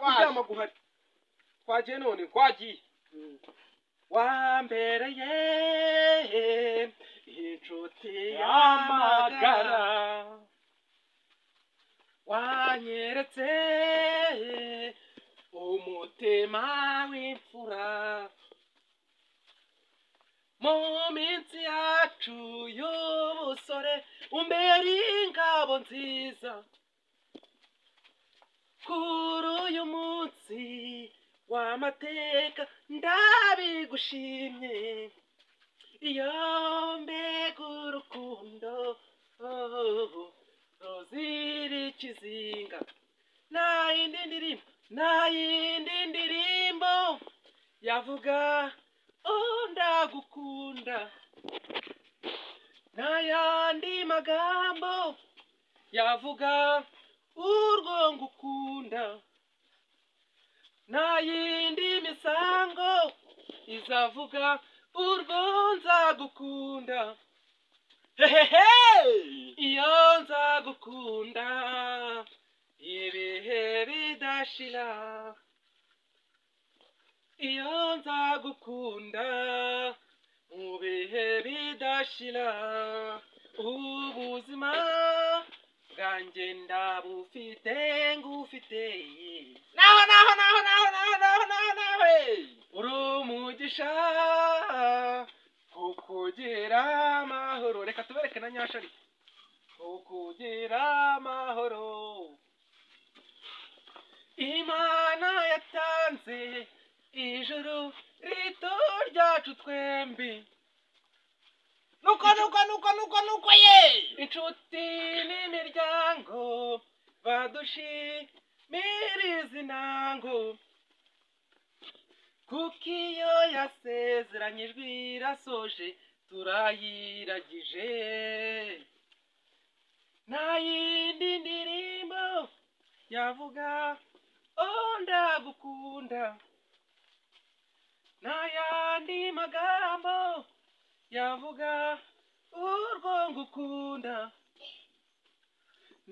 kuryama guhari twagiye none twagiye wambereye inshuti y'amagara wanyeretse umutima w'imfura mu minsi yacu y'ubusore umbera ingabo nziza kuri uyu munsi w'amateka ndabigushimye iyo mbega urukundo ruzira ikizinga nta yindi ndirimbo yavuga ndagukunda nta yandi magambo yavuga urwo ngukunda nta yindi misango izavuga urwo nzagukunda hehehe iyo nzagukunda ibihe bidashira iyo nzagukunda mu bihe bidashira ubuzima bwanjye ndabufite ngufite nawe uri umugisha kukugira amahoro reka tubereke na nyashari kukugira amahoro imana yatanze ijuru rito ryacu twembi nuko ye inshuti n'imiryango badushimiriza intango kuko iyo yasezeranyijwe irasoje turayiragije nta yindi ndirimbo yavuga ndagukunda nta yandi magambo yavuga urwo ngukunda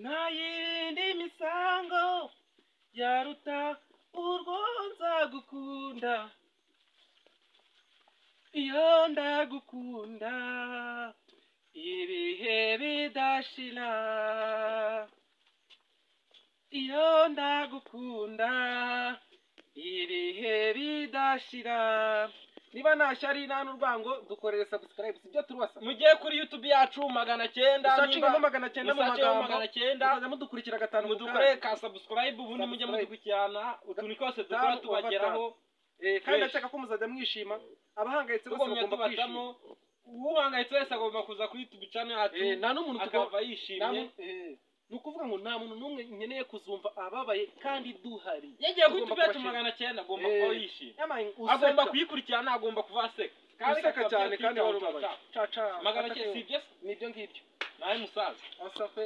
nta yindi misango yaruta urwo nzagukunda iyo ndagukunda ibihe bidashira iyo ndagukunda ibihe bidashira niba nashyari nta n'urwango dukorere subscribe sibyo turubasa mugiye kuri YouTube yacu 900 usacingamo 900 mu magambo 900 mudukurikira gatanu mudukore ka subscribe ubundi mujye mudukurikirana utuntu twose dukora tubageraho kandi ndashaka ko muzajya mwishima abahangayitse bose bagomba kwishima uhangayitse wese agomba kuza kuri YouTube channel yacu nta n'umuntu akava yishimye nukuvuga ngo nta muntu numwe nkeneye kuzumva ababaye kandi duhari yagiye kuri YouTube yacu 900 agomba kuba yishimye agomba kuyikurikirana agomba kuva aseka kandi cyane kandi warubabaye caca 900 sibyo nibyo ngibyo nawe musaza asafe